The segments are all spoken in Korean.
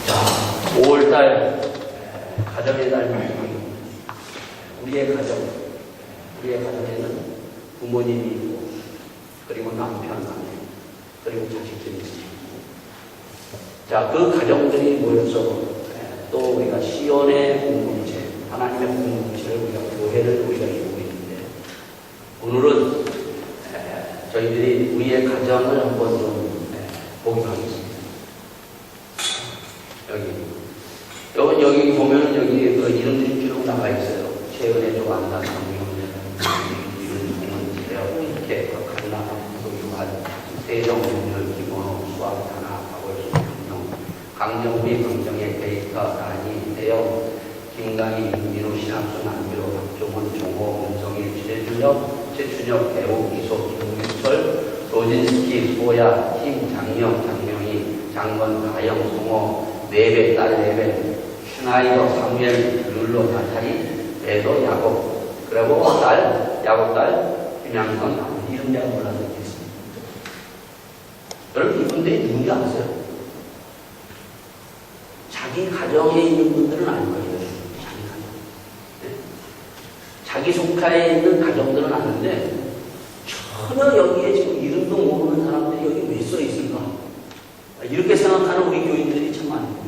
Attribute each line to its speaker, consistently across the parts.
Speaker 1: 자, 5월달 가정의 달 우리의 가정에는 부모님이 있고, 그리고 남편, 아내, 그리고 자식들이 있습니다. 자, 그 가정들이 모여서 또 우리가 시온의 공동체, 하나님의 공동체를 우리가 교회를 우리가 이루고 있는데, 오늘은 저희들이 우리의 가정을 한번 좀 보기하겠습니다. 여기 보면 여기 그 이름들이 쭉 나가 있어요. 최근에 좀 안다 이렇게 강남, 유한, 세종, 윤열, 김원호, 수학, 하나, 박월수, 김영, 강정비, 강정의 데이터, 라니, 대영, 김강희, 민호, 신학수, 남비로, 박종원, 종호, 문성일, 최준혁, 배우, 이소, 김윤철, 로진스키, 소야, 팀, 장명희, 장건, 가영, 송호, 네배, 딸 네배, 슈나이더, 사무엘, 룰로, 나타리, 배도, 야곱, 그리고 야곱 딸, 김양선, 이름 내가 몰라서 있겠습니다. 여러분, 이분들이 누군지 아세요? 자기 가정에 있는 분들은 알 거예요. 자기 가정. 네? 자기 속하에 있는 가정들은 아는데, 전혀 여기에 지금 이름도 모르는 사람들이 여기 왜 써 있을까? 이렇게 생각하는 우리 교인들이 참 많습니다.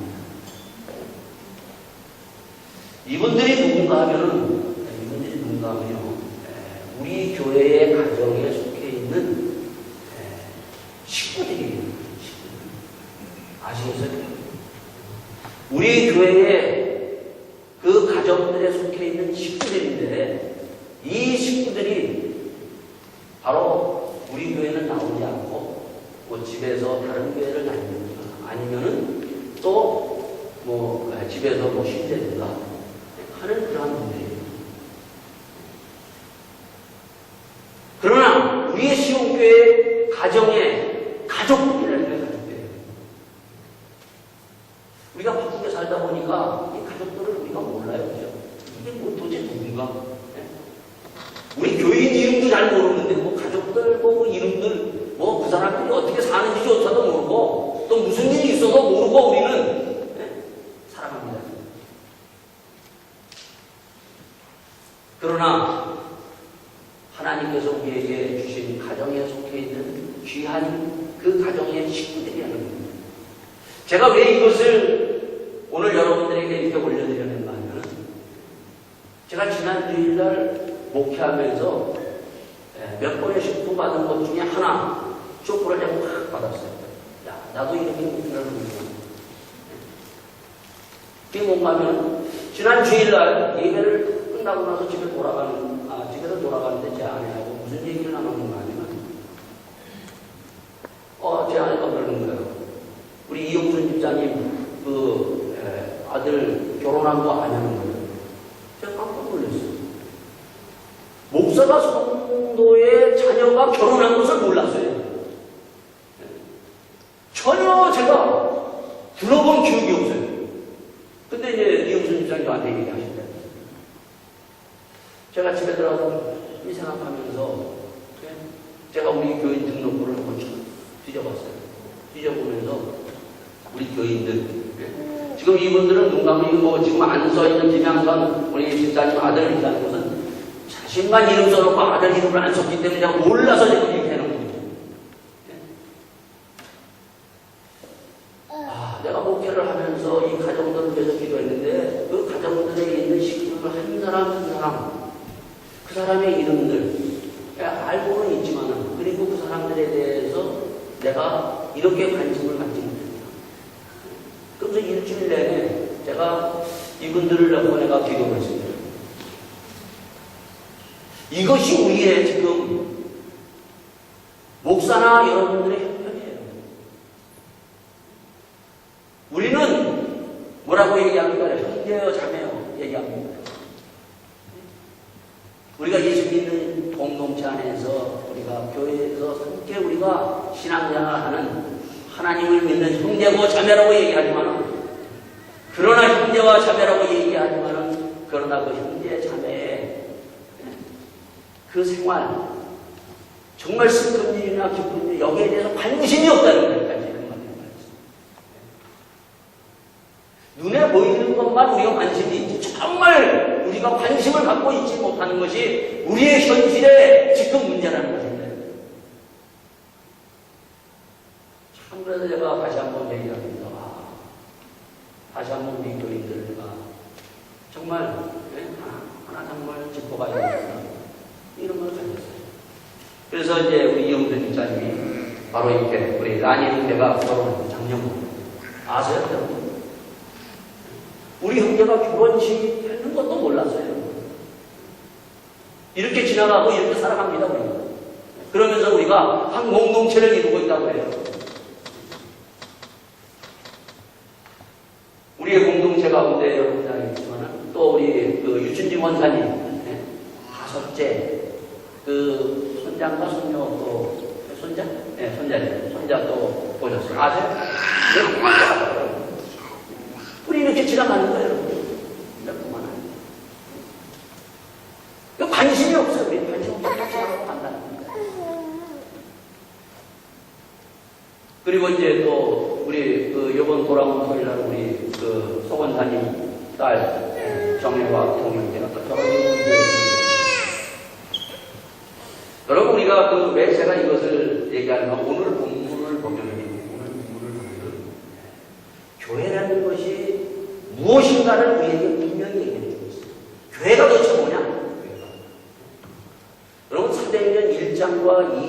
Speaker 1: 이분들이 누군가 하면요, 우리 교회의 가정에 속해 있는 식구들이에요. 아시겠어요? 우리 교회의 그 가정들에 속해 있는 식구들인데, 이 식구들이 바로 우리 교회는 나오지 않고 뭐 집에서 다른 교회를 다니든가 아니면은 또 뭐 집에서 뭐 쉰다든가 하는 그러한 분들이에요. 그러나 우리의 시온교회 가정에 가족들이라는 게 가족들이에요. 우리가 바쁘게 살다 보니까 이 가족들을 우리가 몰라요. 그죠? 이게 뭐 도대체 누군가? 네? 우리 교인 이름도 잘 모르는데 뭐 가족들 뭐 이름들 뭐 그 사람들이 어떻게 사는지조차도 모르고 또 무슨 일이 있어도 모르고 우리는 살아갑니다. 그러나 하나님께서 우리에게 주신 가정에 속해 있는 귀한 그 가정의 식구들이라는 겁니다. 제가 왜 이것을 오늘 여러분들에게 이렇게 올려드리는가 하면, 제가 지난 주일날 목회하면서 몇 번의 식구 받은 것 중에 하나, 쇼크를 제가 확 받았어요. 야, 나도 이렇게 목회를 하는구나. 그게 뭔가 하면, 지난 주일날 예배를 끝나고 나서 집에서 돌아가는데 제 아내하고 무슨 얘기를 나누는가 하면, 제 아내가 그러는 거예요. 우리 이용준 집사님, 아들 결혼한 거 아냐는 거예요. 제가 깜짝 놀랐어요. 목사가 성도의 자녀가 결혼한 것을 몰랐어요. 전혀 제가 들어본 기억이 없어요. 근데 이제 이용준 집사님 저한테 얘기하신다. 제가 집에 들어가서 이 생각하면서 제가 우리 교인 등록부를 한번 뒤져봤어요. 뒤져보면서 우리 교인들 지금 이분들은 눈 감으면 지금 안 써있는 김양선 우리 집사님 아들 있다는 것은 자신만 이름 써놓고 아들 이름을 안 썼기 때문에 제가 몰라서 지금 이렇게 해놓은 거예요. 내가 목회를 하면서 이 가정들을 위해서 기도했는데 그 가정들에 있는 식구를 한 사람 그 사람의 이름들 알고는 있지만 그리고 그 사람들에 대해서 내가 이렇게 관심을 갖지 못했다. 그래서 일주일 내내 제가 이분들을 넣고 내가 기도를 했습니다. 이것이 우리의 지금 목사나 여러분들의 형편이에요. 우리는 뭐라고 얘기합니까? 형제여 자매여 얘기합니다. 우리가 예수 믿는 공동체 안에서 우리가 교회에서 함께 우리가 신앙생활하는 하나님을 믿는 형제고 자매라고 얘기하지만, 그러나 형제와 자매라고 얘기하지만 그러나 그 형제 자매의 그 생활 정말 슬픈 일이나 기쁜 일 여기에 대해서 관심이 없다는 것까지 그런 말입니다. 눈에 보이는 것만 우리가 관심이 있지 정말 우리가 관심을 갖고 있지 못하는 것이 우리의 현실의 지금 문제라는 것입니다. 참 그래서 제가 다시 한번 얘기합니다. 다시 한번 우리 교인들과 정말 하나 정말 짚어봐야 되겠다 이런 걸 가졌어요. 그래서 이제 우리 이영준 목사님이 바로 이렇게 우리 라니 형제가 결혼한 작년부터 아세요? 여러분? 우리 형제가 결혼식 하는 것도 몰랐어요. 이렇게 지나가고 이렇게 살아갑니다. 우리가. 그러면서 우리가 한 공동체를 이루고 있다고 해요. 우리의 공동체 가운데 여러분이 알겠지만 또 우리 그 유춘지 원사님 다섯째 그 손자인가 손녀 또 손자? 네, 손자죠. 손자 또 보셨어요. 아세요? 네, 우리 이렇게 지나가는 거예요, 여러분. 관심이 없어요. 우리 관심 없어서 지나가고 간다는 겁니다. 그리고 이제 또 우리 그 요번 돌아온 토요일날 우리 그 소원사님 딸 정혜와 동영제가 또 결혼이 되었습니다. 여러분 우리가 그 왜 제가 이것을 얘기하는가 오늘 본문을 보면 교회라는 것이 무엇인가를 우리에게 분명히 얘기해 주고 있어요. 교회가 도대체 뭐냐? 여러분 사도행전 1장과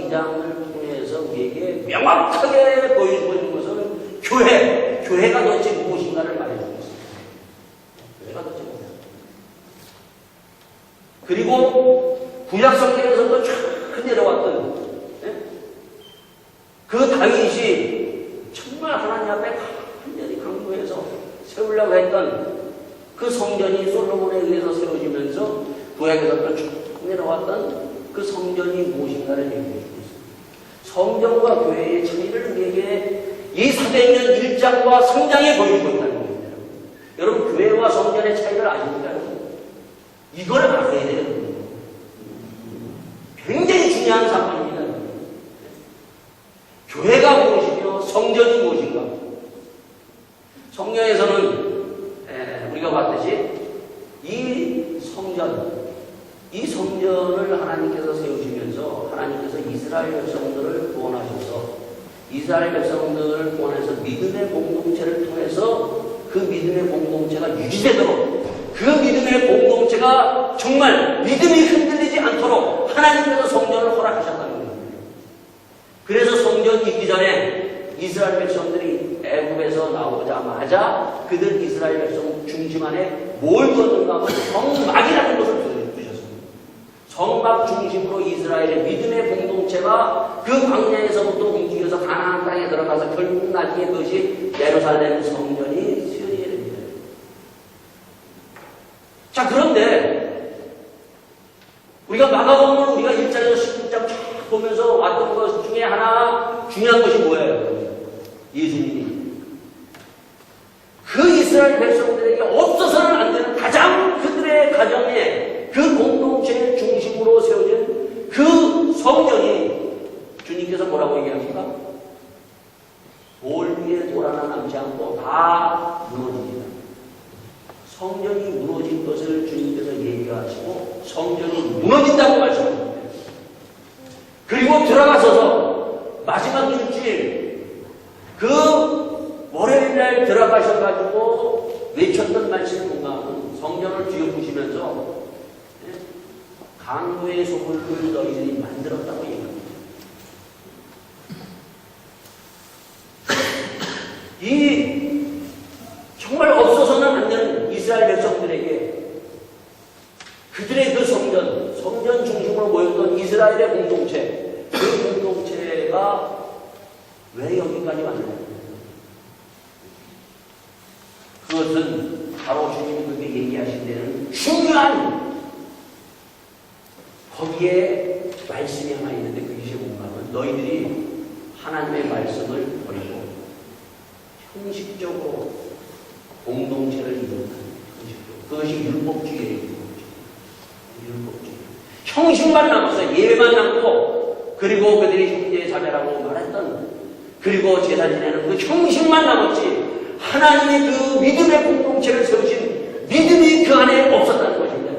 Speaker 1: 2장을 통해서 우리에게 명확하게 보여주고 있는 것은 교회가 도대체 무엇인가를 말해주고 있어요. 교회가 도대체 뭐냐? 그리고 구약성경에서도 쫙 내려왔던 그 다윗이 정말 하나님 앞에 간절히 강구해서 세우려고 했던 그 성전이 솔로몬에 의해서 세워지면서 구약에서 쭉 내려왔던 그 성전이 무엇인가를 얘기해 주고 있습니다. 성전과 교회의 차이를 우리에게 이 사도행전 1장과 3장에 보여주고 있다는 겁니다. 여러분 교회와 성전의 차이를 아십니까? 이걸 알아야 돼요. 굉장히 중요한 사건입니다. 교회가 무엇이며 성전이 무엇인가? 성경에서는 우리가 봤듯이 이 성전을 하나님께서 세우시면서 하나님께서 이스라엘 백성들을 구원하셔서 이스라엘 백성들을 구원해서 믿음의 공동체를 통해서 그 믿음의 공동체가 유지되도록 그 믿음의 공동체가 정말 믿음이 흔들리지 않도록 하나님께서 성전을 허락하셨다는 겁니다. 그래서 성전 짓기 전에 이스라엘 백성들이 애굽에서 나오자마자 그들 이스라엘 백성 중심 안에 뭘 두었는가 하면 성막이라는 것을 두셨습니다. 성막 중심으로 이스라엘의 믿음의 공동체가 그 광야에서부터 움직여서 가나안 땅에 들어가서 결국 나중에 그것이 예루살렘 성전이 세워지게 됩니다. 자, 그런데 우리가 마가복음을 우리가 1장에서 16장 쫙 보면서 왔던 것 중에 하나 중요한 것이 뭐예요? 예수님이 그 이스라엘 백성들에게 없어서는 안 되는 가장 그들의 가정에 그 공동체의 중심으로 세워진 그 성전이 주님께서 뭐라고 얘기합니까? 돌 위에 돌 하나 남지 않고 다 무너집니다. 성전이 무너진 것을 주님께서 얘기하시고 성전이 무너진다고 말씀합니다. 그리고 들어가셔서 마지막 일주일 그 월요일날 들어가셔가지고 외쳤던 말씀이 뭔가 하면 성전을 뒤엎으시면서 강도의 소굴을 너희들이 만들었다고 얘기합니다. 이 정말 없어서는 안 되는 이스라엘 백성들에게 그들의 그 성전 중심으로 모였던 이스라엘의 공동체, 그 공동체가 왜 여기까지 왔나요? 그것은 바로 주님이 그렇게 얘기하신 데는 중요한 거기에 말씀이 하나 있는데 그것이 뭔가 하면 너희들이 하나님의 말씀을 버리고 형식적으로 공동체를 이룬다는 그것이 율법주의예요. 율법주의. 형식만 남았어요. 예배만 남고 그리고 그들이 형제 자매라고 말했던 그리고 제사 지내는 그 형식만 남았지
Speaker 2: 하나님의 그 믿음의 공동체를 세우신 믿음이 그 안에 없었다는 것입니다.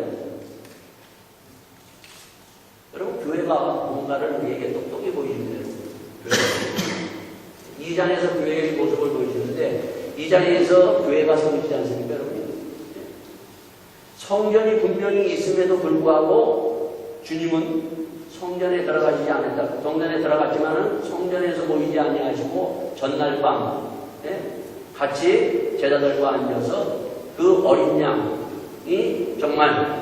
Speaker 2: 여러분, 교회가 뭔가를 우리에게 똑똑히 보이는데요. 2장에서 교회의 모습을 보여주는데 2장에서 교회가 세워지지 않습니까, 여러분? 성전이 분명히 있음에도 불구하고 주님은 성전에 들어가시지 않았다. 성전에 들어갔지만은 성전에서 모이지 아니하시고 전날 밤 같이 제자들과 앉아서 그 어린 양이 정말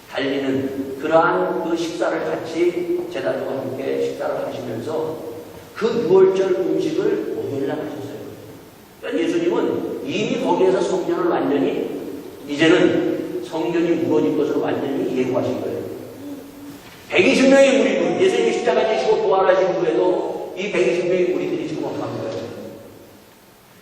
Speaker 2: 달리는 그러한 그 식사를 같이 제자들과 함께 식사를 하시면서 그 6월절 음식을 목요일날 하셨어요. 그러니까 예수님은 이미 거기에서 성전을 완전히 이제는 성전이 무너질 것을 완전히 예고하신 거예요. 120명의 무리들, 예수님이 십자가 지시고 부활하신 후에도 이 120명의 무리들이 지금 어떡한 거예요?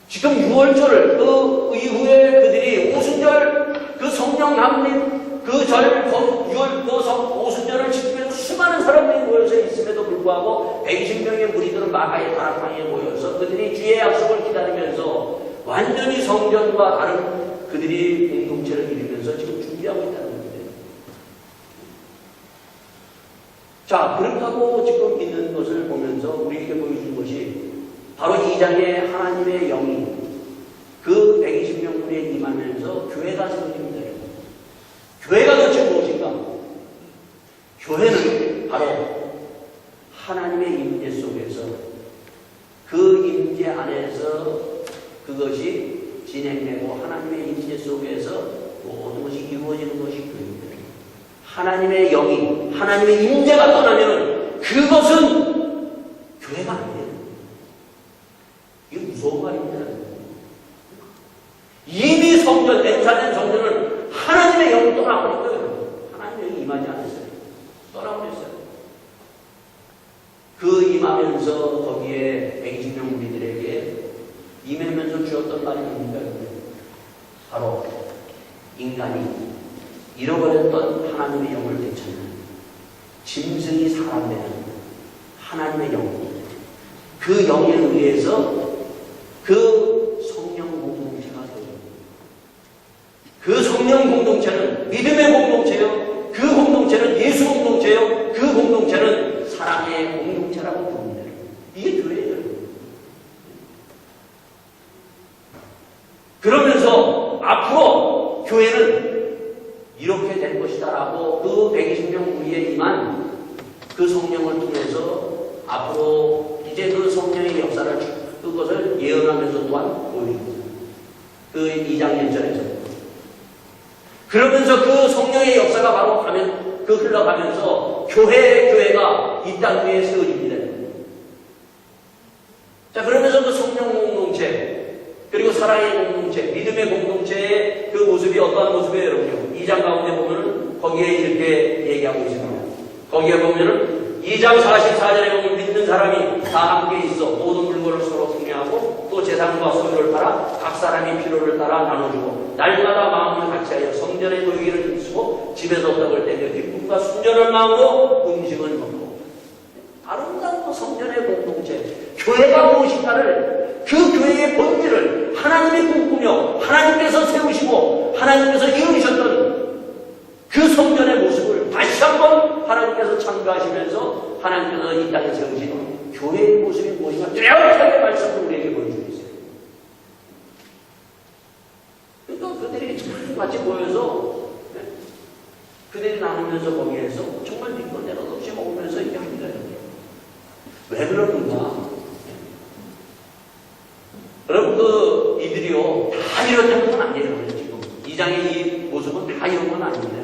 Speaker 2: 지금 6월절 그 이후에 그들이 오순절 그 성령 남림 그 절, 6월 그 오순절을 지키면서 수많은 사람들이 모여서 있음에도 불구하고 120명의 무리들은 마가의 다락방에 모여서 그들이 주의 약속을 기다리면서 완전히 성전과 다른 그들이 공동체를 이루면서 지금 준비하고 있다는 겁니다. 자, 그렇다고 지금 있는 것을 보면서 우리에게 보여준 것이 바로 2장에 하나님의 영이 그 120명분에 임하면서 교회가 세워집니다. 교회가 도대체 무엇인가? 교회는 바로 하나님의 임재 속에서 그 임재 안에서 그것이 진행되고 하나님의 임재 속에서 모든 것이 이루어지는 것이 교회입니다. 하나님의 영이, 하나님의 임재가 떠나면 그것은 교회가 아니에요. 이게 무서운 말입니다. 이미 성전, 예루살렘 성전을 하나님의 영이 떠나버린 거예요. 하나님의 영이 임하지 않았어요. 떠나버렸어요. 그 임하면서 거기에 120명 무리들에게 임하면서 주었던 말이 뭡니까? 바로 인간이 잃어버렸던 하나님의 영을 되찾는 짐승이 사람 되는 하나님의 영, 그 영에 의해서 그 성령 공동체가 세워집니다. 그 성령 공동체는 믿음의 공동체요, 그 공동체는 예수 공동체요, 그 공동체는 사랑의 공동체라고 부릅니다. 이게 교회예요. 그러면서 앞으로 교회는 이렇게 될 것이다라고 그 120명 무리에 임한 그 성령을 통해서 앞으로 이제 그 성령의 역사를 그것을 예언하면서 또한 보여줍니다. 그 2장 1절에서 그러면서 그 성령의 역사가 바로 가면 그 흘러가면서 교회가 이 땅 위에 세워집니다. 자, 그러면서 그 성령 공동체 그리고 사랑의 공동체, 믿음의 공동체의 그 모습이 어떠한 모습이에요, 여러분요? 2장 가운데 보면은 거기에 이렇게 얘기하고 있습니다. 거기에 보면은 2장 44절에 보면 믿는 사람이 다 함께 있어 모든 물건을 서로 공유하고 또 재산과 소유를 팔아 각 사람이 필요를 따라 나눠주고 날마다 마음을 같이하여 성전에 모이기를 힘쓰고 집에서 떡을 떼며 기쁨과 순전한 마음으로 음식을 먹고 아름다운 성전의 공동체, 교회가 무엇인가를 그 교회의 본질을 하나님이 꿈꾸며 하나님께서 세우시고 하나님께서 이루셨던 그 성전의 모습을 다시 한번 하나님께서 참가하시면서 하나님께서 이 땅에 세우신 교회의 모습이 무엇인가 뚜렷하게 말씀을 우리에게 보여주고 있어요. 그러니까 그들이 참 같이 모여서 그들이 나누면서 거기에서 정말 믿고 내가 없이 먹으면서 이렇게 합니다. 왜 그러는가? 여러분, 이들이요, 다 이렇다는 건 아니에요, 지금. 2장의 이 모습은 다 이런 건 아닙니다.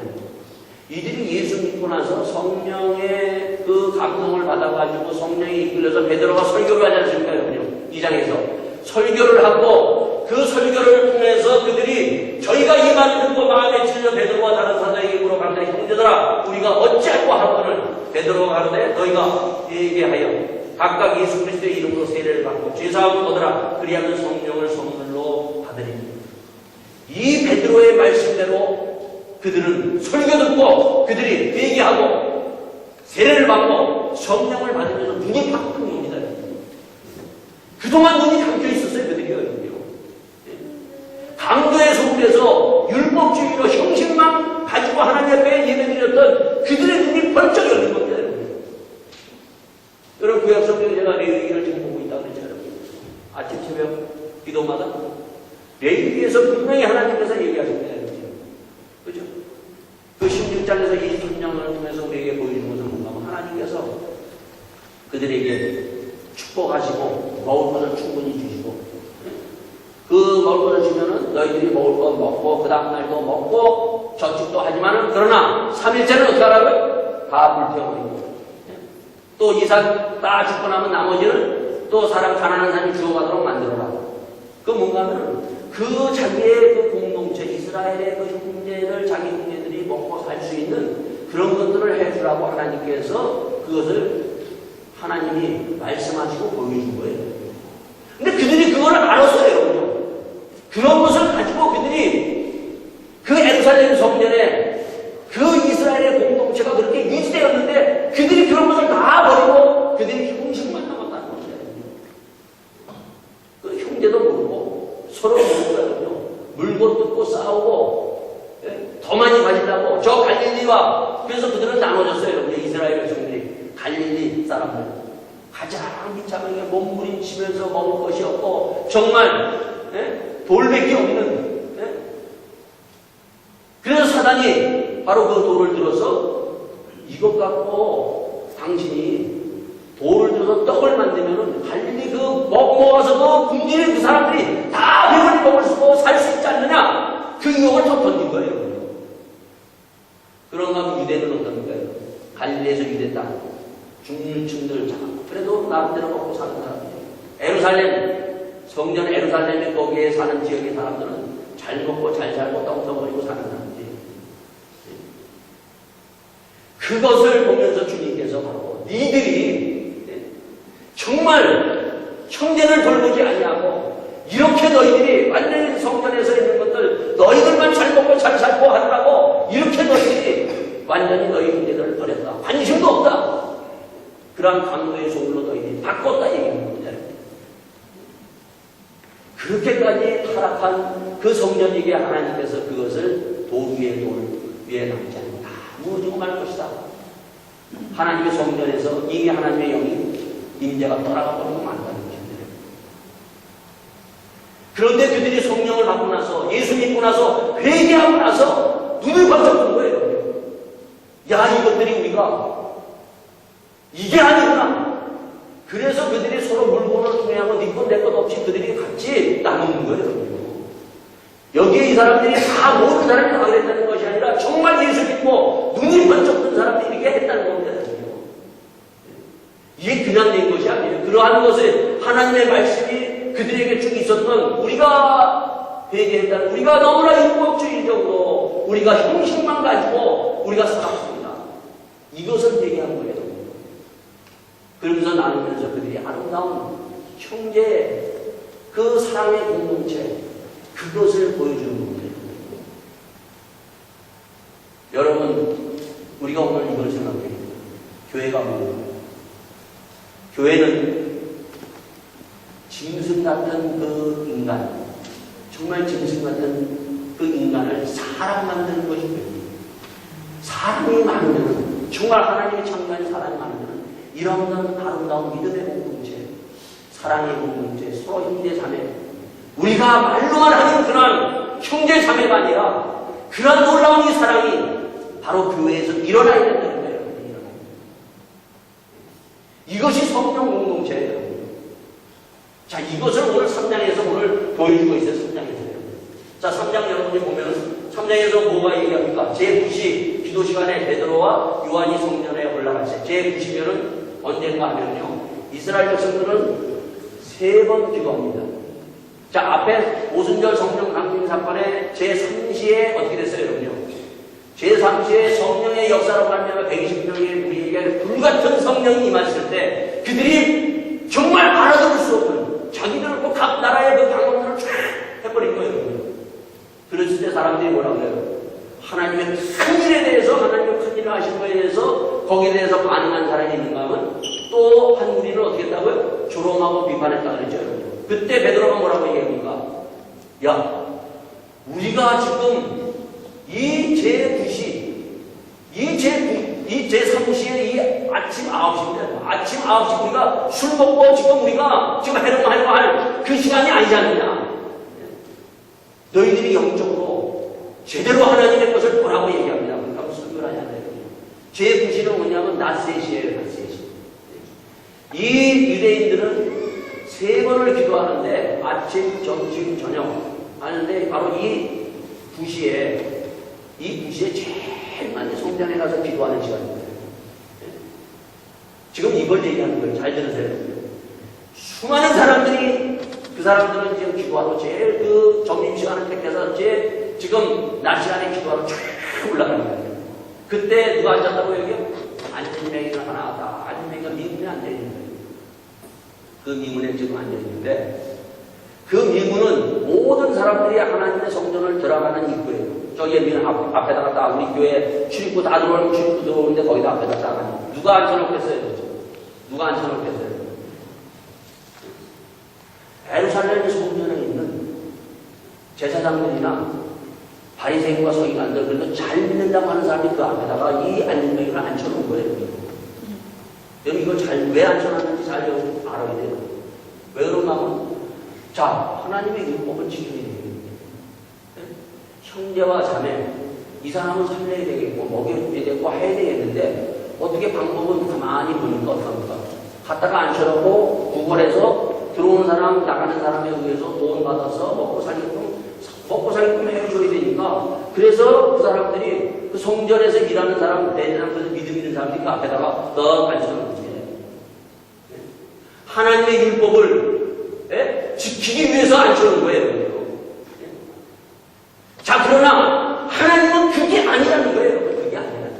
Speaker 2: 이들이 예수 믿고 나서 성령의 그 감동을 받아가지고 성령에 이끌려서 베드로가 설교를 하지 않습니까, 여러분요? 2장에서. 설교를 하고 그 설교를 통해서 그들이 저희가 이 말을 듣고 마음에 찔려 베드로와 다른 사도에게 물어가는데 형제들아, 우리가 어찌할까 하거늘 베드로가 가는데 너희가 얘기하여 각각 예수 그리스도의 이름으로 세례를 받고 죄사함을 얻으라. 그리하면 성령을 선물로 받으리니. 이 베드로의 말씀대로 그들은 설교 듣고 그들이 얘기하고 세례를 받고 성령을 받으면서 눈이 팍 뜬 겁니다. 그동안 눈이 감겨 있었어요, 그들이요. 새벽 기도마다 레위기에서 분명히 하나님께서 얘기하셨대요. 그죠? 그 16장에서 23장을 통해서 우리에게 보이는 것은 뭔가 하면 하나님께서 그들에게 축복하시고 먹을 것을 충분히 주시고 그 먹을 것을 주면은 너희들이 먹을 거 먹고 그 다음날도 먹고 저축도 하지만은 그러나 3일째는 어떻게 하라고요? 다 불태워버리고 또 이삭 다 죽고 나면 나머지는 또 사람 가난한 사람이 주워가도록 만들어라. 그 뭔가 하면 그 자기의 그 공동체 이스라엘의 그 형제를 자기 형제들이 먹고 살 수 있는 그런 것들을 해주라고 하나님께서 그것을 하나님이 말씀하시고 보여준 거예요. 근데 그들이 그걸 알았어요, 여러분요. 그런 것을 가지고 그들이 그 예루살렘 성전에 그 이스라엘의 공동체가 그렇게 유지되었는데 그들이 그런 것을 다 버리고 그들이 형식만 남았다는 거예요. 그 형제도 모르고 서로 모르거든요. 물고 뜯고 싸우고 더 많이 가지려고 저 갈릴리와 그래서 그들은 나눠졌어요. 여러분 이스라엘 백성들이 갈릴리 사람들 가장 비참하게 몸부림치면서 먹을 것이 없고 정말 돌밖에 없는 그래서 사단이 바로 그 돌을 들어서 이것 갖고 당신이 돌을 들어서 떡을 만들면은 갈릴리 그 먹어서 그 굶주린 그 사람들이 다 배불리 먹을 수 살 수 있지 않느냐 그 유혹을 더 던진 거예요. 그런가 하면 유대는 어떻습니까? 갈릴리에서 유대 땅 중층들 참 그래도 나름대로 먹고 사는 사람들 에루살렘 성전 에루살렘에 거기에 사는 지역의 사람들은 잘 먹고 잘 살고 떵떵거리고 사는 사람들 그것을 보면서 주님께서 바로 니들이 정말 형제를 돌보지 아니하고 이렇게 너희들이 완전히 성전에서 있는 것들 너희들만 잘 먹고 잘 살고 하느라고 이렇게 너희들이 완전히 너희 형제들을 버렸다. 관심도 없다. 그러한 강도의 소굴로 너희들이 바꿨다 얘기하는 겁니다. 그렇게까지 타락한 그 성전에게 하나님께서 그것을 돌 위에 남지 않는다. 무너지고 말 것이다. 하나님의 성전에서 이미 하나님의 영이 임재가 떠나가 버리고 만다는 것입니다. 그런데 그들이 성령을 받고 나서 예수 믿고 나서 회개하고 나서 눈을 번쩍 뜬 거예요. 야 이것들이 우리가 이게 아니구나. 그래서 그들이 서로 물건을 통해하고 네 것 내 것 없이 그들이 같이 나누는 거예요. 여기에 이 사람들이 다 모든 사람이 다 그랬다는 것이 아니라 정말 예수 믿고 눈이 번쩍 뜬 사람들이 이렇게 했다는 겁니다. 이게 그냥 된 것이 아니에요. 그러한 것을 하나님의 말씀이 그들에게 쭉 있었던 우리가 회개했다는 우리가 너무나 율법주의적으로 우리가 형식만 가지고 우리가 살았습니다. 이것을 회개한 거예요. 그러면서 나누면서 그들이 아름다운 형제의 그 사랑의 공동체 그것을 보여주는 겁니다. 여러분 우리가 오늘 이걸 생각해요. 교회가 뭐예요? 교회는 짐승 같은 그 인간 정말 짐승 같은 그 인간을 사람 만드는 것입니다. 사람이 만드는 정말 하나님의 창조한 사람이 만드는 이런 아름다운 믿음의 공동체 사랑의 공동체 서로 형제 자매 우리가 말로만 하는 그런 형제 자매가 아니라 그런 놀라운 이 사랑이 바로 교회에서 일어나야 된다는 거예요. 이것이 성령 공동체예요. 자, 이것을 오늘 3장에서 오늘 보여주고 있어요. 3장에서요. 자, 3장 여러분이 보면 3장에서 뭐가 얘기합니까? 제9시 기도 시간에 베드로와 요한이 성전에 올라갔어요. 제9시면은 언젠가 하면요. 이스라엘 백성들은 3번 기도합니다. 자, 앞에 오순절 성령 강림 사건의 제3시에 어떻게 됐어요, 여러분요? 제3시에 성령의 역사로 말미암아 120명의 우리에게 불같은 성령이 임했을 때 그들이 정말 알아들을 수 없는 자기들을 꼭 각 나라의 그 강원들을 쫙 해버린 거예요. 그랬을 때 사람들이 뭐라고 해요? 하나님의 큰 일에 대해서 하나님의 큰 일을 하신 거에 대해서 거기에 대해서 반응한 사람이 있는가 하면 또 한 무리는 어떻게 했다고요? 조롱하고 비판했다 그랬죠. 그때 베드로가 뭐라고 얘기합니까? 야, 우리가 지금 이 제9시, 이 제 사무실에 이 아침 9시인데, 아침 9시 우리가 술 먹고 지금 우리가 지금 해놓고 할 그 시간이 아니지 않느냐. 너희들이 영적으로 제대로 하나님의 것을 보라고 얘기합니다. 그러니까 설교를 하지 않아요. 제 구실은 뭐냐면 낮 3시에요, 낮 3시. 이 유대인들은 3번을 기도하는데 아침, 점심, 저녁 하는데 바로 이 2시에 제일 많이 성전에 가서 기도하는 시간입니다. 지금 이걸 얘기하는 거예요. 잘 들으세요. 수많은 사람들이 그 사람들은 지금 기도하고 제일 그 점심시간을 택해서 지금 낮 시간에 기도하러 쫙 올라가는 거예요. 그때 누가 앉았다고 여기? 안진뱅이가 하나 왔다. 안진뱅이가 미문에 앉아있는 거예요. 그 미문에 지금 앉아있는데 그 미문은 모든 사람들이 하나님의 성전을 들어가는 입구예요. 저기 미문 앞에다가 딱 우리 교회 출입구 다 들어오는 출입구 들어오는데 거기다 앞에다 딱 누가 앉혀놓겠어요? 누가 앉혀놓겠어요? 예루살렘 성전에 있는 제사장들이나 바리새인과 서기관들 그래도 잘 믿는다고 하는 사람이 그 앞에다가 이 안진뱅이를 앉혀놓은 거예요. 여러분 이걸 왜 앉혀놨는지 잘 알아야 돼요. 왜 그런가 하면 자 하나님의 율법을 지켜야 되겠는데 형제와 자매 이 사람은 살려야 되겠고 먹여줘야 되겠고 해야 되겠는데 어떻게 방법은 가만히 보니까 어떡합니까? 갖다가 앉혀놓고 구걸해서 들어오는 사람 나가는 사람에 의해서 돈 받아서 먹고 살게끔 해줘야 되니까 그래서 그 사람들이 그 성전에서 일하는 사람 내지는 믿음 있는 사람들이 그 앞에다가 너 앉혀놓은 거지. 하나님의 율법을 지키기 위해서 앉혀놓은 거예요. 자 그러나 하나님은 그게 아니라는 거예요. 그게 아니라는 거예요.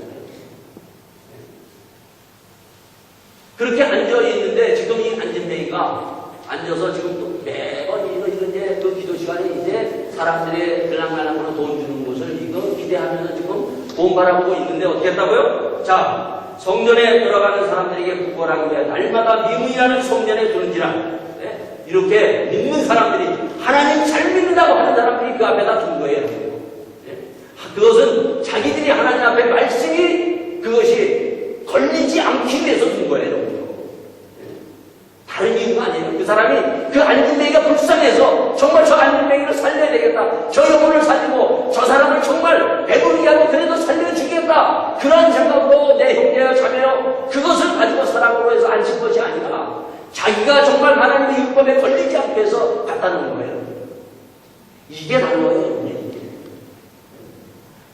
Speaker 2: 그렇게 앉아있는데 지금 이 안진뱅이가 앉아서 지금 또 매번 이제 그 기도 시간에 이제 사람들의 들락날락으로 돈 주는 것을 이거 기대하면서 지금 돈 바라보고 있는데 어떻게 했다고요? 자, 성전에 들어가는 사람들에게 구걸하기 위해 날마다 미문이라는 성전에 두는지라 이렇게 믿는 사람들이 하나님 잘 믿는다고 하는 사람들이 그 앞에다 둔 거예요. 그것은 자기들이 하나님 앞에 말씀이 그것이 걸리지 않기 위해서 둔 거예요. 다른 이유가 아니에요. 그 사람이 그 안진뱅이가 불쌍해서 정말 저 안진뱅이를 살려야 되겠다. 저 영혼을 살리고 저 사람을 정말 배부르게 하고 그래도 살려주겠다. 그런 생각으로 내 형제여 자매여 그것을 가지고 사랑으로 해서 앉힌 것이 아니라 자기가 정말 하나님의 율법에 걸리지 않기 위해서 갖다 놓은 거예요. 이게 단어예요.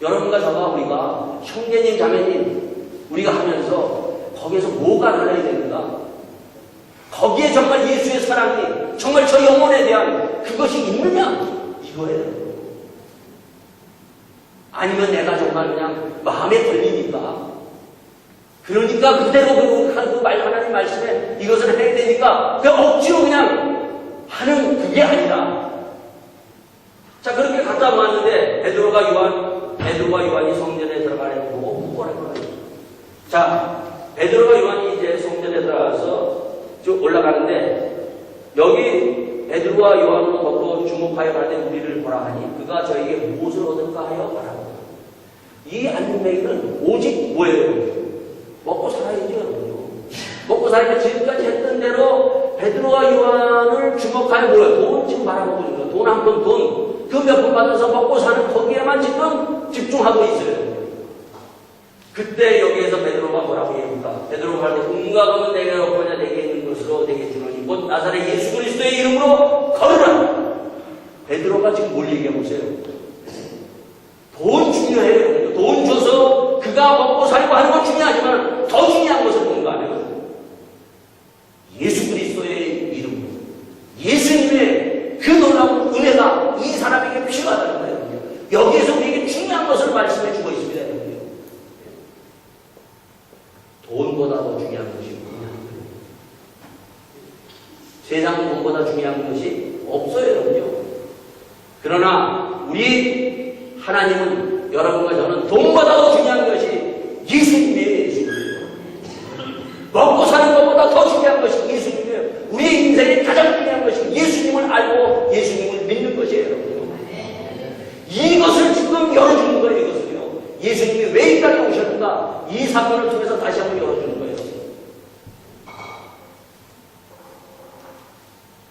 Speaker 2: 여러분과 저가 우리가 형제님 자매님 우리가 하면서 거기에서 뭐가 달라야 되는가? 거기에 정말 예수의 사랑이 정말 저 영혼에 대한 그것이 있느냐? 이거예요. 아니면 내가 정말 그냥 마음에 걸리니까 그러니까 그대로 그 하나님 말씀에 이것을 해야 되니까 그 억지로 그냥 하는 그게 아니라 자 그렇게 갔다 왔는데 베드로와 요한이 성전에 들어가려고 보고 구걸할 거예요. 자 베드로와 요한이 이제 성전에 들어가서 쭉 올라가는데 여기 베드로와 요한으로 걷고 주목하여 가되 우리를 보라 하니 그가 저에게 무엇을 얻을까 하여 바라보라. 이 안진뱅이는 오직 뭐예요? 먹고 살아야죠. 먹고 살니까 지금까지 했던 대로 베드로와 요한을 주목하여 뭐예요? 돈 지금 바라보고 있는 거예요. 돈 한 푼 돈 그 몇 푼 받아서 먹고 사는 거기에만 지금 집중하고 있어요. 그때 여기에서 베드로가 뭐라고 얘기합니까? 베드로가 할 때 응가하면 내게 없거냐 내게 있는 것으로 내게 주노니 곧 나사렛 예수 그리스도의 이름으로 걸으라. 베드로가 지금 뭘 얘기하고 있어요? 돈 중요해요. 돈 줘서 그가 먹고 살고 하는 건 중요하지만 더 중요한 것은 뭔가 하면 예수 그리스도의 이름 예수님의 그 놀라운 은혜가 이 사람에게 필요하다는 거예요. 여기에서 우리에게 중요한 것을 말씀해 주고 있습니다. 돈보다 더 중요한 것이 뭐냐? 세상 돈보다 중요한 것이 없어요, 여러분요. 그러나 우리 하나님은 여러분과 저는 돈보다 더 중요한 것이 예수님이에요, 예수님이에요. 먹고 사는 것보다 더 중요한 것이 예수님이에요. 우리의 인생에 가장 중요한 것이 예수님을 알고 예수님을 믿는 것이에요, 여러분요. 이것을 지금 열어주는 거예요, 이것을요. 예수님이 왜 이 땅에 오셨는가? 이 사건을 통해서 다시 한번 열어주는 거예요.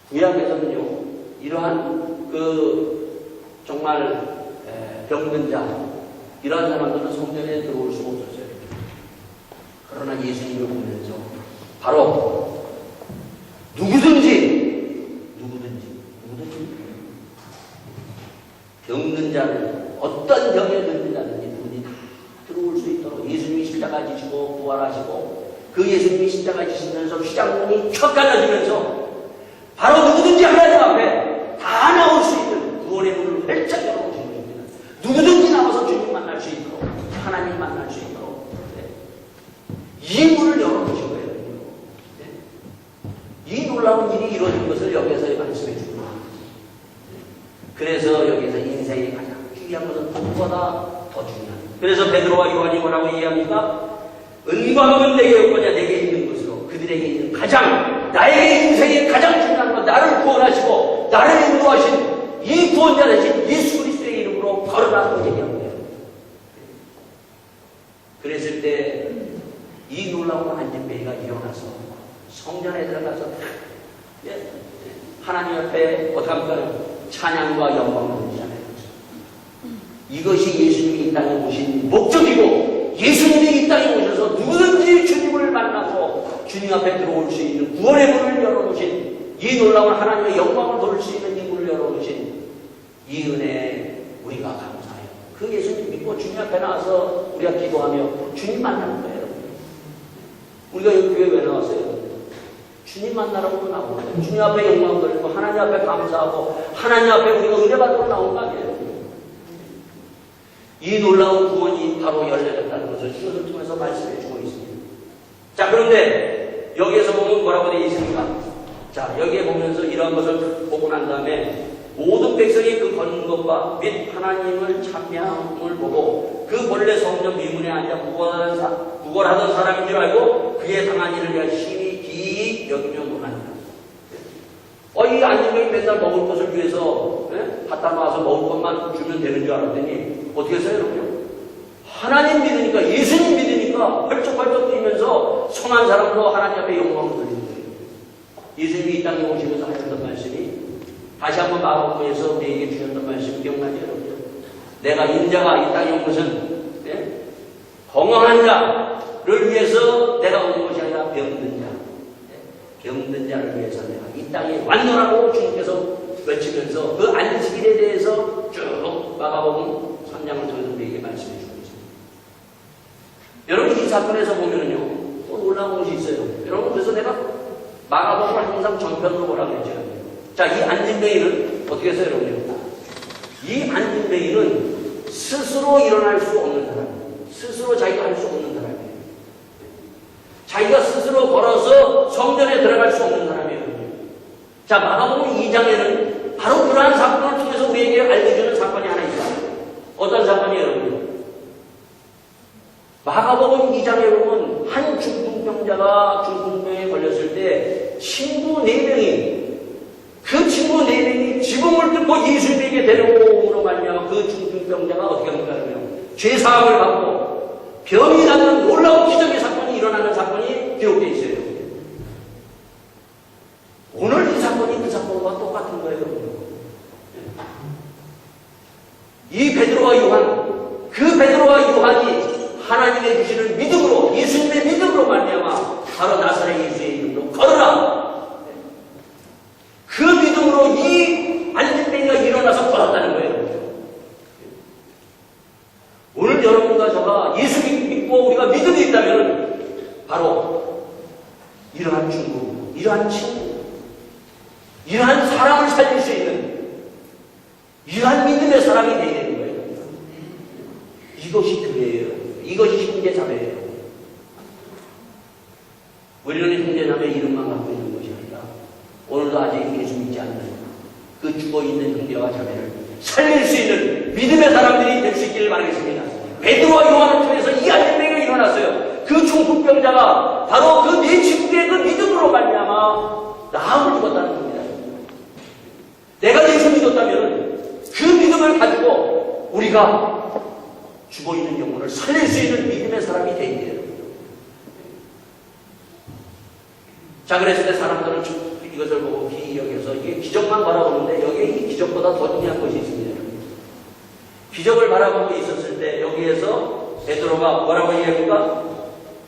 Speaker 2: 구약에서는요, 이러한 정말 병든 자, 이러한 사람들은 성전에 들어올 수가 없었어요. 그러나 예수님을 보면서 바로 누구든지 병든 자는 어떤 병에 들든 자든지 누구든지 다 들어올 수 있도록 예수님이 십자가 지시고 부활하시고 그 예수님이 십자가 지시면서 휘장문이 척 갈라지면서 바로 누구든지 하나님 앞에 다 나올 수 있는 구원의 문을 활짝 열어놓으신 것입니다. 누구든지 나와서 주님 만날 수 있도록 하나님 만날 수 있도록 이 문을 열어놓으신 거예요. 이 놀라운 일이 이루어진 것을 여기에서 말씀해 주고 그래서 여기서 인생이 가장 중요한 것은 돈보다 더 중요한. 그래서 베드로와 요한이 뭐라고 얘기합니까? 은과 금은 내게 없거냐 내게 있는 것으로 그들에게 있는 가장 나에게 인생이 가장 중요한 건 나를 구원하시고 나를 인도하신 이 구원자 되신 예수 그리스도의 이름으로 걸어라고 얘기한 거예요. 그랬을 때 이 놀라운 안진뱅이가 일어나서 성전에 들어가서 하나님 앞에 어떻게 합니까? 찬양과 영광을 드리잖아요. 이것이 예수님이 이 땅에 오신 목적이고 예수님이 이 땅에 오셔서 누구든지 주님을 만나고 주님 앞에 들어올 수 있는 구원의 문을 열어놓으신 이 놀라운 하나님의 영광을 돌릴 수 있는 이 문을 열어놓으신 이 은혜에 우리가 감사해요. 그 예수님 믿고 주님 앞에 나와서 우리가 기도하며 주님 만나는 거예요. 우리가 여기 교회 왜 나왔어요? 주님 만나라고 나오고 주님 앞에 영광 돌리고 하나님 앞에 감사하고 하나님 앞에 우리가 은혜 받으러 나온 거 아니에요? 이 놀라운 구원이 바로 열려졌다는 것을 이것을 통해서 말씀해 주고 있습니다. 자, 그런데 여기에서 보면 뭐라고 되어 있습니까? 자, 여기에 보면서 이러한 것을 보고 난 다음에 모든 백성이 그 걷는 것과 및 하나님을 찬양을 보고 그 본래 성전 미문에 앉아 구걸하던 사람인 줄 알고 그의 당한 일을 위하여 심히 기이 여기며 논하니라. 이 안진뱅이 맨날 먹을 것을 위해서 갖다 놔서 먹을 것만 주면 되는 줄 알았더니 어떻게 했어요, 여러분? 하나님 믿으니까 예수님 믿으니까 펄쩍펄쩍 뛰면서 성한 사람으로 하나님 앞에 영광을 돌리는 거예요. 예수님이 이 땅에 오시면서 하셨던 말씀이 다시 한번 마가복음에서 우리에게 주셨던 말씀 기억나죠, 여러분? 내가 인자가 이 땅에 온 것은 건강한 자를 위해서 내가 온 것이 아니라 병든 자, 병든 자를 위해서 내가 이 땅에 왔노라고 주님께서 외치면서 그 안식일에 대해서 쭉 마가복음 3장을 통해서 우리에게 말씀해 주고 있습니다. 여러분 이 사건에서 보면은요 또 놀라운 것이 있어요. 여러분 그래서 내가 마가복음을 항상 정편으로 보라고 했죠. 자, 이 안진뱅이는 어떻게 해서 여러분요? 이 안진뱅이는 스스로 일어날 수 없는 사람이에요. 스스로 자기가 할 수 없는 사람이에요. 자기가 스스로 걸어서 성전에 들어갈 수 없는 사람이에요. 자, 마가복음 2장에는 바로 그러한 사건을 통해서 우리에게 알려주는 사건이 하나 있어요. 어떤 사건이에요, 여러분? 마가복음 2장에 보면 한 중풍병자가 중풍병에 걸렸을 때 친구 4명이 그 친구 4명이 지붕을 뚫고 예수님에게 데려오므로 말미암아 그 중풍병자가 어떻게 합니까? 죄사함을 받고 병이 낫는 놀라운 기적의 사건이 일어나는 사건이 기록되어 있어요. 오늘 이 사건이 그 사건과 똑같은 거예요. 이 베드로와 요한, 그 베드로와 요한이 하나님의 주시는 믿음으로, 예수님의 믿음으로 말미암아 바로 나사렛 예수의 이름으로 걸어라. 그 믿음으로 이 안진뱅이가 일어나서 걸었다는 거예요. 오늘 여러분과 저가 예수 믿고 우리가 믿음이 있다면 바로 이러한 중국, 이러한 친구, 이러한 사람을 살릴 수 있는 이러한 믿음의 사람이 되어야 되는 거예요. 이것이 교회예요. 이것이 형제자매예요. 우리는 형제자매 이름만 갖고 있는 것이 아니라 오늘도 아직 예수 믿지 않는 그 죽어있는 형제와 자매를 살릴 수 있는 믿음의 사람들이 될 수 있기를 바라겠습니다. 베드로와 요한을 통해서 이 안진뱅이가 일어났어요. 그 중풍병자가 바로 그 네 친구의 그 믿음으로 말미암아 나음을 죽었다는 겁니다. 내가 예수 믿었다면 그 믿음을 가지고 우리가 죽어있는 영혼을 살릴 수 있는 믿음의 사람이 되어야 돼요. 자, 그랬을 때 사람들은 이것을 보고 기여겨서 이게 기적만 바라보는데 여기에 이 기적보다 더 중요한 것이 있습니다. 기적을 바라보고 있었을 때 여기에서 베드로가 뭐라고 얘기합니까?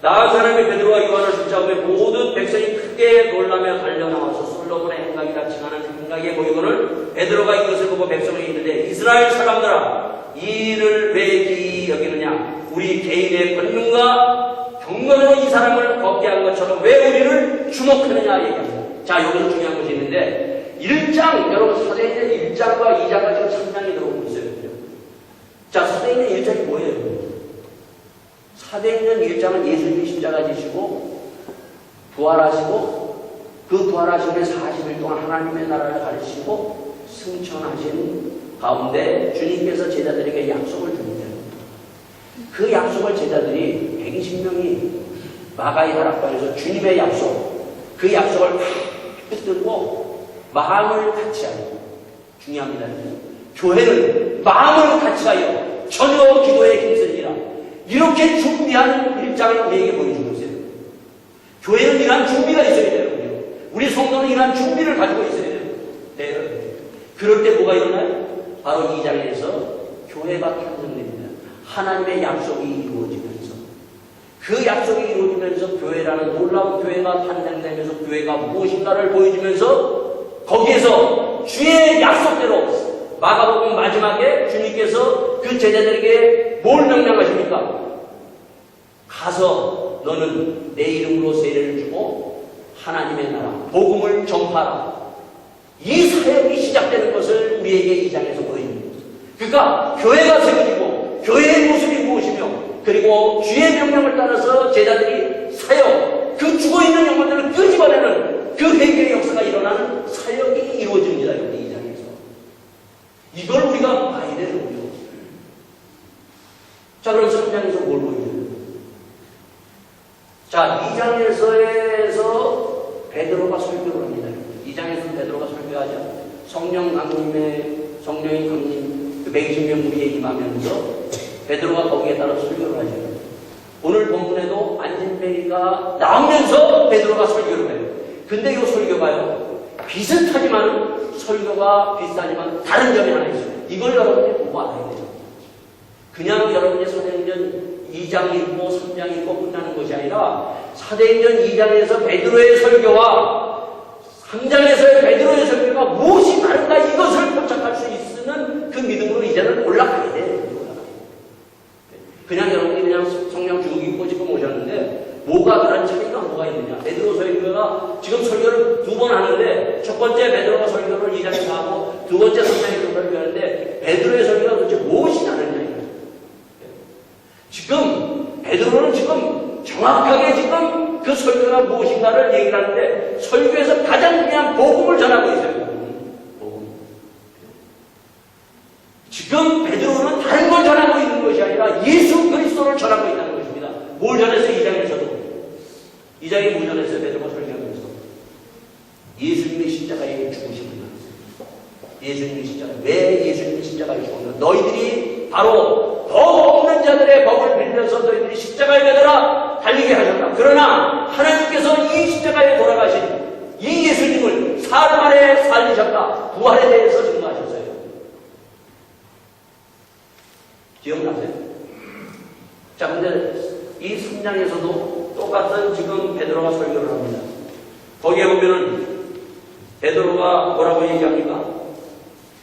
Speaker 2: 나은 사람이 베드로와 요한을 붙잡으며 모든 백성이 크게 놀라며 달려나와서 솔로몬의 행각이 같이 가는 행각의 모이고는 베드로가 이것을 보고 백성이 있는데 이스라엘 사람들아 이 일을 왜 기이 여기느냐? 우리 개인의 권능과 경건으로 이 사람을 걷게 한 것처럼 왜 우리를 주목하느냐 얘기합니다. 자, 여기서 중요한 것이 있는데 1장, 여러분 사도행전 1장과 2장과 지금 3장이 들어오고 있어요. 자, 사도행전 1장이 뭐예요? 사도행전 1장은 예수님이 십자가 지시고 부활하시고 그 부활하심의 40일 동안 하나님의 나라를 가르치고 승천하신 가운데 주님께서 제자들에게 약속을 줍니다. 그 약속을 제자들이 120명이 마가의 다락방에서 주님의 약속, 그 약속을 다 붙들고 마음을 같이 하여, 중요합니다. 교회는 마음을 같이 하여 전혀 기도에 힘쓰리라. 이렇게 준비하는 일장을 우리에게 보여주고 있어요. 교회는 이러한 준비가 있어야 돼요. 우리 성도는 이러한 준비를 가지고 있어야 돼요. 네. 그럴 때 뭐가 일어나요? 바로 이 장에서 교회가 탄생됩니다. 하나님의 약속이 이루어지면서 그 약속이 이루어지면서 교회라는 놀라운 교회가 탄생되면서 교회가 무엇인가를 보여주면서 거기에서 주의 약속대로 마가복음 마지막에 주님께서 그 제자들에게 뭘 명령하십니까? 가서 너는 내 이름으로 세례를 주고 하나님의 나라, 복음을 전파하라. 이 사역이 시작되는 것을 우리에게 이 장에서 보여줍니다. 그러니까 교회가 세워지고 교회의 모습이 무엇이며 그리고 주의 명령을 따라서 제자들이 사역, 그 죽어있는 영혼들을 끄집어내는 그 회개의 역사가 일어나는 사역이 이루어집니다. 이 장에서. 이걸 우리가 봐야 되는 거죠. 자, 그럼 3장에서 뭘 보여줘요? 자, 2장에서 베드로가 설교를 합니다. 2장에서는 베드로가 설교하죠. 성령이 강림, 그 120명 무리에 임하면서 베드로가 거기에 따라 설교를 하죠. 오늘 본문에도 안진뱅이가 나오면서 베드로가 설교를 해요. 근데 이 설교가요, 비슷하지만 설교가 비슷하지만 다른 점이 하나 있어요. 이걸 여러분이 보고 알아야 돼요. 그냥 여러분이 사도행전 2장 읽고 3장 읽고 끝나는 것이 아니라 사도행전 2장에서 베드로의 설교와 3장에서의 베드로의 설교가 무엇이 다른가 이것을 포착할 수 있는 그 믿음으로 이제는 올라가야 돼요. 그냥 여러분이 그냥 성령 주고 입고 지금 오셨는데 뭐가 그런 차이가 뭐가 있느냐. 베드로 설교가 지금 설교를 2번 하는데 첫 번째 베드로가 설교를 2장에서 하고 두 번째 3장에서 설교하는데 베드로의 설교가 도대체 무엇이 다르냐. 지금 베드로는 지금 정확하게 지금 그 설교가 무엇인가를 얘기를 하는데 설교에서 가장 중요한 복음을 전하고 있어요. 복음. 지금 베드로는 다른 걸 전하고 있는 것이 아니라 예수 그리스도를 전하고 있다는 것입니다. 뭘 전했어요? 2장에서도. 2장에 뭘 전했어요? 베드로가 설교하면서 예수님의 십자가에 죽으심을 말했어요. 예수님의 십자가. 왜 예수님의 십자가에 죽었나? 너희들이 바로 법 없는 자들의 법을 빌려서 너희들이 십자가에 매달아 달리게 하셨다. 그러나 하나님께서 이 십자가에 돌아가신 이 예수님을 사흘 만에 살리셨다. 부활에 대해서 증거하셨어요. 기억나세요? 자, 근데 이 3장에서도 똑같은 지금 베드로가 설교를 합니다. 거기에 보면은 베드로가 뭐라고 얘기합니까?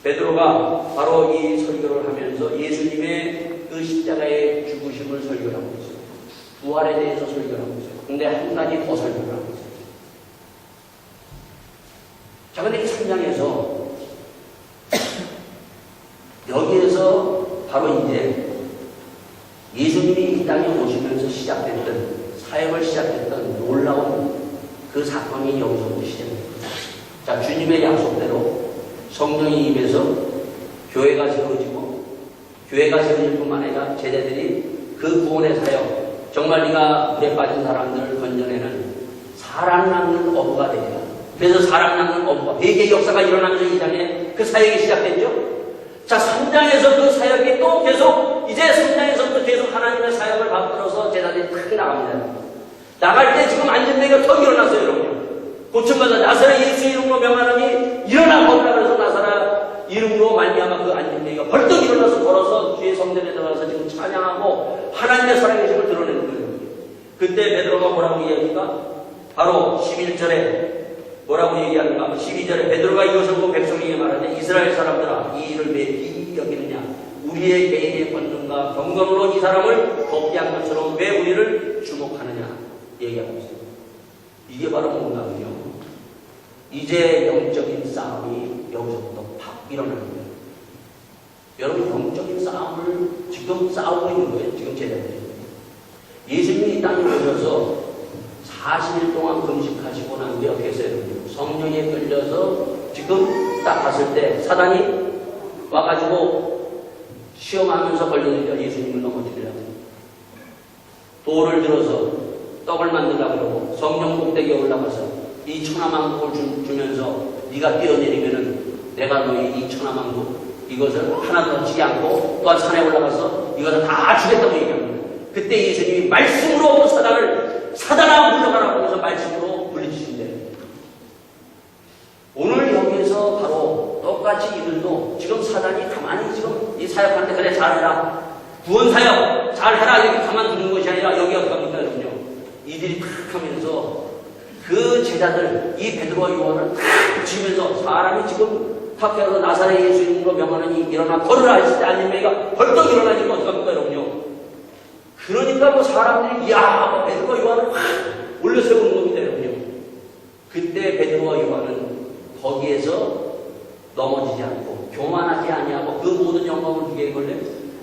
Speaker 2: 베드로가 바로 이 설교를 하면서 예수님의 그 십자가의 죽으심을 설교를 하고 있어요. 부활에 대해서 설교를 하고 있어요. 근데 한 가지 더 설교를 하고 있어요. 자, 근데 이 3장에서 여기에서 바로 이제 예수님이 이 땅에 오시면서 시작됐던 사역을 시작했던 놀라운 그 사건이 여기서부터 시작됩니다. 자, 주님의 약속대로 성령이 임해서 교회가 세워지고 교회가 세워질 뿐만 아니라 제자들이 그 구원의 사역, 정말 네가 물에 빠진 사람들을 건져내는 사람 낳는 어부가 됩니다. 그래서 사람 낳는 어부가 회개의 역사가 일어나면서 이 장에 그 사역이 시작됐죠. 자, 3장에서 그 사역이 또 계속 이제 3장에서부터 계속 하나님의 사역을 받들어서 제자들이 크게 나갑니다. 나갈 때 지금 안진뱅이가 더 일어났어요, 여러분. 고침받아 나사렛 예수 이름으로 명하노니 일어나 걸으라. 그래서 나사렛 이름으로 말미암아 그 안진뱅이가 벌떡 일어나서 걸어서 주의 성전에 들어가서 지금 찬양하고 하나님의 살아계심을 드러내는 거예요. 그때 베드로가 뭐라고 얘기합니까? 바로 11절에 뭐라고 얘기하는가? 12절에 베드로가 이것을 보고 백성에게 말하되 이스라엘 사람들아 이 일을 왜 기이히 여기느냐? 우리의 개인의 권능과 경건으로 이 사람을 걷게 한 것처럼 왜 우리를 주목하느냐? 얘기하고 있습니다. 이게 바로 뭔가요? 이제 영적인 싸움이 여기서부터 팍 일어나는 거예요. 여러분 영적인 싸움을 지금 싸우고 있는 거예요. 지금 제자들이. 예수님이 이 땅에 오셔서 40일 동안 금식하시고 난 후에 어떻게 했어요? 성령에 끌려서 지금 딱 봤을 때 사단이 와가지고 시험하면서 걸리는 예수님을 넘어뜨리려고 돌을 들어서 떡을 만들려고 그러고 성령 꼭대기에 올라가서 이 천하만국을 주면서 네가 뛰어내리면은 내가 너희 이 천하만국 이것을 하나도 지지 않고 또한 산에 올라가서 이것을 다 주겠다고 얘기합니다. 그때 예수님이 말씀으로 사단아 물러가라고 해서 말씀으로 물리치신대. 오늘 여기에서 바로 똑같이 이들도 지금 사단이 가만히 지금 이 사역한테 그래 잘해라. 구원사역 잘해라. 여기 가만 두는 것이 아니라 여기 어떻게 합니까? 여러분요. 이들이 탁 하면서 그 제자들 이 베드로와 요한을 탁 붙이면서 사람이 지금 탁 해서 나사렛 예수 이름으로 명하느니 일어나 걸으라 했을 때 안진뱅이가 벌떡 일어나니까 어떻게 합니까? 여러분요. 그러니까 뭐 사람들이 야 베드로와 요한을 확 올려 세우는 겁니다. 여러분요. 그때 베드로와 요한은 거기에서 넘어지지 않고 교만하지 아니하고 그 모든 영광을 누구에게 걸려?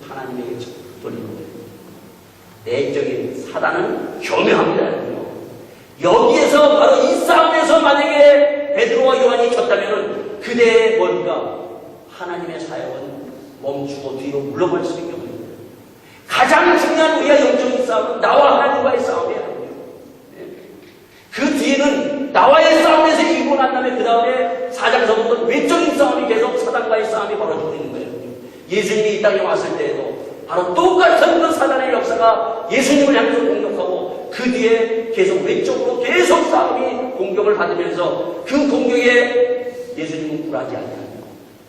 Speaker 2: 하나님에게 돌리는 거예요. 내적인 사단은 교묘합니다. 여러분요. 여기에서 바로 이 싸움에서 만약에 베드로와 요한이 졌다면 그대의 뭔가 하나님의 사역은 멈추고 뒤로 물러갈 수밖에 없는 거예요. 가장 중요한 우리의 영적인 싸움은 나와 하나님과의 싸움이에요. 그 뒤에는 나와의 싸움에서 이기고 난 다음에 그 다음에 4장서부터 외적인 싸움이 계속 사단과의 싸움이 벌어지고 있는 거예요. 예수님이 이 땅에 왔을 때에도 바로 똑같은 그 사단의 역사가 예수님을 향해서 공격하고 그 뒤에 계속 외적으로 계속 싸움이 공격을 받으면서 그 공격에 예수님은 굴하지 않는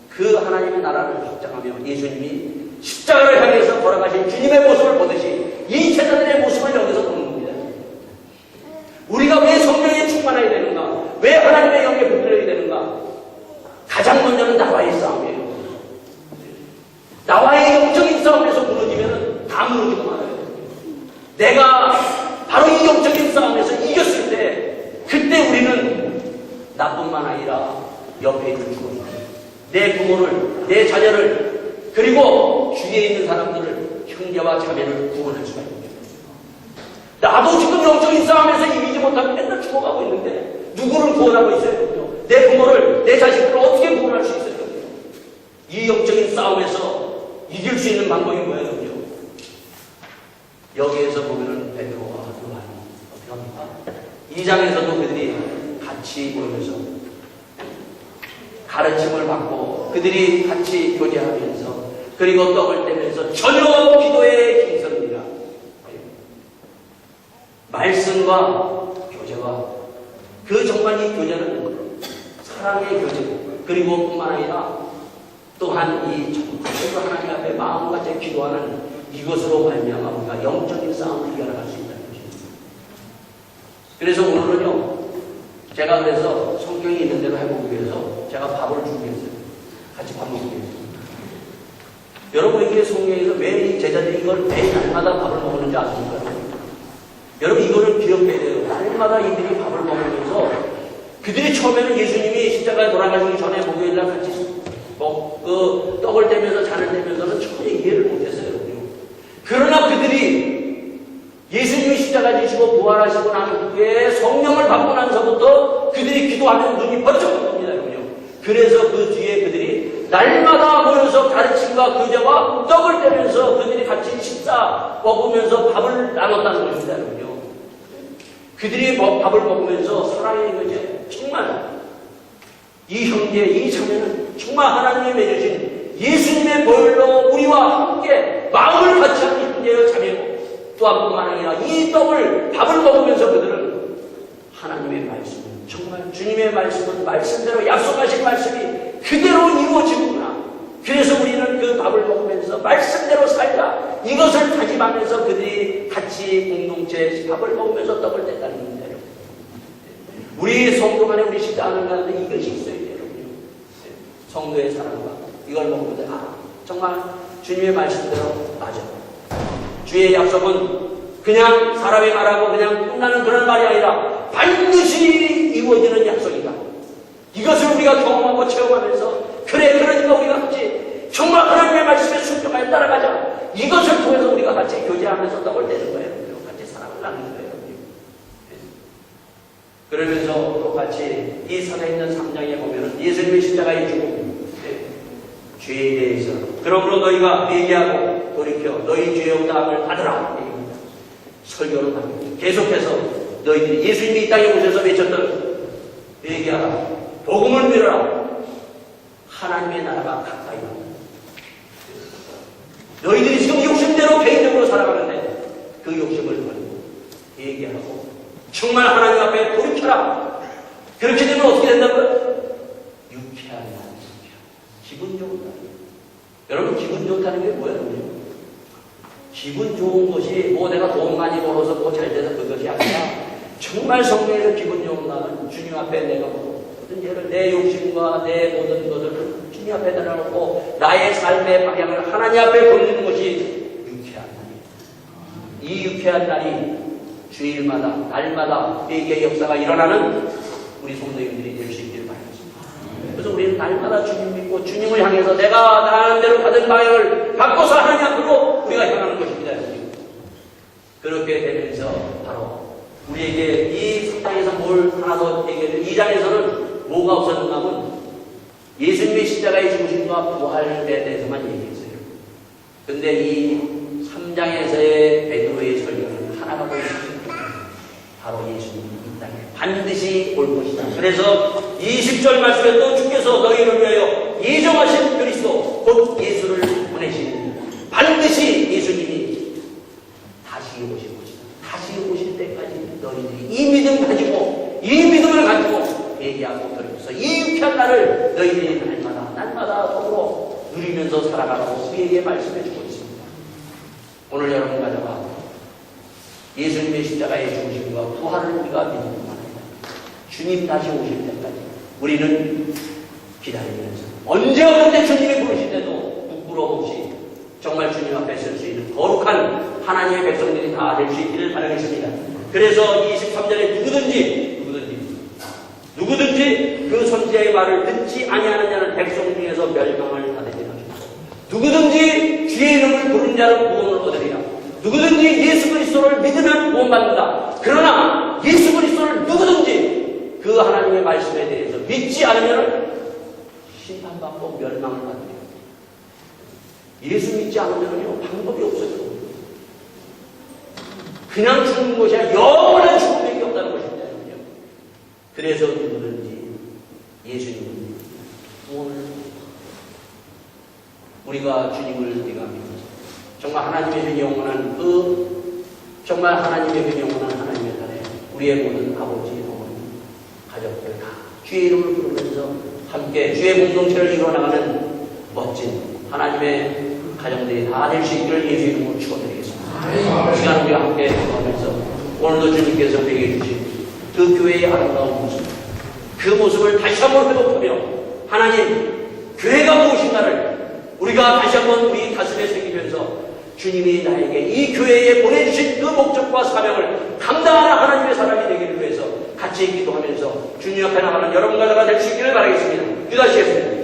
Speaker 2: 그 하나님의 나라를 확장하며 예수님이 십자가를 향해서 돌아가신 주님의 모습을 보듯이 이 제자들의 모습을 여기서 보는 겁니다. 우리가 왜 성령에 충만해야 되는가? 왜 하나님의 영에 붙들려야 되는가? 가장 먼저는 나와의 싸움이에요. 나와의 영적인 싸움에서 무너지면 다 무너지고 말아요. 내가 바로 이 영적인 싸움에서 이겼을 때 그때 우리는 나뿐만 아니라 옆에 있는 주어진 내 부모를, 내 자녀를 그리고 주위에 있는 사람들을 형제와 자매를 구원할 수가 있습니다. 나도 지금 영적인 싸움에서 이기지 못하고 맨날 죽어가고 있는데 누구를 구원하고 있어요? 내 부모를, 내 자식들을 어떻게 구원할 수 있어요? 이 영적인 싸움에서 이길 수 있는 방법이 뭐예요? 여기에서 보면은 베드로와 요한이 어떻게 합니까? 2장에서도 그들이 같이 모여서 가르침을 받고 그들이 같이 교제하면서 그리고 떡을 떼면서 전혀 기도의 힘성입니다. 말씀과 교제와 그 정말 이 교제는 사랑의 교제 그리고 뿐만 아니라 또한 이 정말 하나님 앞에 마음과 제 기도하는 이것으로 말미암아 우리가 영적인 싸움을 이겨나갈 수 있다는 것입니다. 그래서 오늘은요 제가 그래서 성경이 있는 대로 해보기 위해서 제가 밥을 준비했어요. 같이 밥 먹기 위해서. 여러분에게 성경에서 왜 이 제자들이 이걸 매 날마다 밥을 먹는지 아십니까? 여러분 이거를 기억해야 돼요. 날마다 이들이 밥을 먹으면서 그들이 처음에는 예수님이 십자가에 돌아가시기 전에 목요일날 같이 그 떡을 떼면서 잔을 떼면서는 전혀 이해를 못했어요. 그러나 그들이 예수님이 십자가 지시고 부활하시고 난 후에 성령을 받고 나서부터 그들이 기도하면 눈이 번쩍 뜬 겁니다. 그래서 그 뒤에 그들이 날마다 모여서 가르침과 교제와 떡을 떼면서 그들이 같이 식사 먹으면서 밥을 나눴다는 것입니다. 그들이 밥을 먹으면서 사랑의 교제 정말 이 형제, 이 자매는 정말 하나님이 맺으신 예수님의 보혈로 우리와 함께 마음을 같이 하는 형제여 자매고 또한 뿐만 아니라 이 밥을 먹으면서 그들은 하나님의 말씀을 정말 주님의 말씀은 말씀대로 약속하신 말씀이 그대로 이루어지는구나. 그래서 우리는 그 밥을 먹으면서 말씀대로 살자. 이것을 다짐하면서 그들이 같이 공동체 밥을 먹으면서 떡을 뗐다는 건데요. 우리 성도 간에 우리 식사 하는 가운데 이것이 있어야 돼요. 성도의 사랑과 이걸 먹으면 정말 주님의 말씀대로 맞아. 주의 약속은 그냥 사람이 말하고 그냥 끝나는 그런 말이 아니라 반드시 이루어지는 약속이다. 이것을 우리가 경험하고 체험하면서 그래 그러니까 우리가 같이 정말 하나님의 말씀에 순종하여 따라가자. 이것을 통해서 우리가 같이 교제하면서 떡을 떼는 거예요. 같이 사랑을 나누는 거예요. 그러면서 또 같이 이 살아있는 3장에 보면은 예수님의 십자가의 죽음, 죄에 대해서 그러므로 너희가 회개하고 돌이켜 너희 죄의 응답을 받으라. 설교를 합니다. 계속해서 너희들이 예수님이 이 땅에 오셔서 외쳤던 회개하라, 복음을 믿어라, 하나님의 나라가 가까이 왔다. 너희들이 지금 욕심대로 개인적으로 살아가는데 그 욕심을 버리고 회개하고 정말 하나님 앞에 돌이켜라. 그렇게 되면 어떻게 된다고요? 유쾌한 날, 기분 좋은 날. 여러분 기분 좋다는 게 뭐예요? 기분 좋은 것이 뭐 내가 돈 많이 벌어서 뭐 잘 돼서 그것이 아니라 정말 성령에서 기분 좋은 날은 주님 앞에 내가 모든 죄를 내 욕심과 내 모든 것을 주님 앞에 내려놓고 나의 삶의 방향을 하나님 앞에 돌리는 것이 유쾌한 날이에요. 이 유쾌한 날이 주일마다 날마다 회개의 역사가 일어나는 우리 성도님들이 될 수 있기를 바랍니다. 그래서 우리는 날마다 주님 믿고 주님을 향해서 내가 나가는 대로 가던 방향을 바꿔서 하나님 앞으로 우리가 향하는 것입니다. 그렇게 되면서 바로 우리에게 이 3장에서 뭘 하나 더 얘기해요. 2장에서는 뭐가 없었는가 하면 예수님의 십자가의 죽으심과 부활에 대해서만 얘기했어요. 근데 이 3장에서의 베드로의 설교는 하나가 더 있습니다. 바로 예수님이 이 땅에 반드시 올 것이다. 그래서 20절 말씀에 또 주께서 너희를 위하여 예정하신 그리스도 곧 예수를 보내신 반드시 예수님이 다시 오실 것이다. 다시 오실 때까지 너희들이 이 믿음 가지고 이 믿음을 가지고 회개하고 돌이켜서 이 유쾌한 날을 너희들이 날마다 서로 누리면서 살아가라고 우리에게 말씀해 주고 있습니다. 오늘 여러분 가져가 예수님의 십자가의 죽으심과 부활을 우리가 믿는 겁니다. 주님 다시 오실 때까지 우리는 기다리면서 언제 어느 주님이 부르실 때도 부끄러움 없이 정말 주님 앞에 설 수 있는 거룩한 하나님의 백성들이 다 될 수 있기를 바라겠습니다. 그래서 23절에 누구든지 그 선지자의 말을 듣지 아니하는 자는 백성 중에서 멸망을 받으리라. 누구든지 주의 이름을 부른 자는 구원을 얻으리라. 누구든지 예수 그리스도를 믿으면 구원받는다. 그러나 예수 그리스도를 누구든지 그 하나님의 말씀에 대해서 믿지 않으면 심판받고 멸망을 받습니다. 예수 믿지 않으면요 방법이 없어요. 그냥 죽는 것이 아니라 영원한 죽음밖에 없다는 것입니다. 그래서 누구든지 예수님을 구원을 우리가 주님을 믿어갑니다. 정말 하나님의 영원한 정말 하나님의 영원한 하나님의 나라에 우리의 모든 아버지, 어머니, 가족들 다 주의 이름을 부르면서 함께 주의 공동체를 이루어나가는 멋진 하나님의 가정들이 다 될 수 있기를 예수 이름으로 축원드리겠습니다. 이 시간 우리가 함께 하면서 오늘도 주님께서 우리에게 주신 그 교회의 아름다운 모습, 그 모습을 다시 한번 회복하며 하나님 교회가 무엇인가를 우리가 다시 한번 우리 가슴에 새기면서 주님이 나에게 이 교회에 보내주신 그 목적과 사명을 감당하는 하나님의 사람이 되기를 위해서 같이 기도하면서 주님 앞에 나가는 여러분과 될 수 있기를 바라겠습니다. 기도하시겠습니다.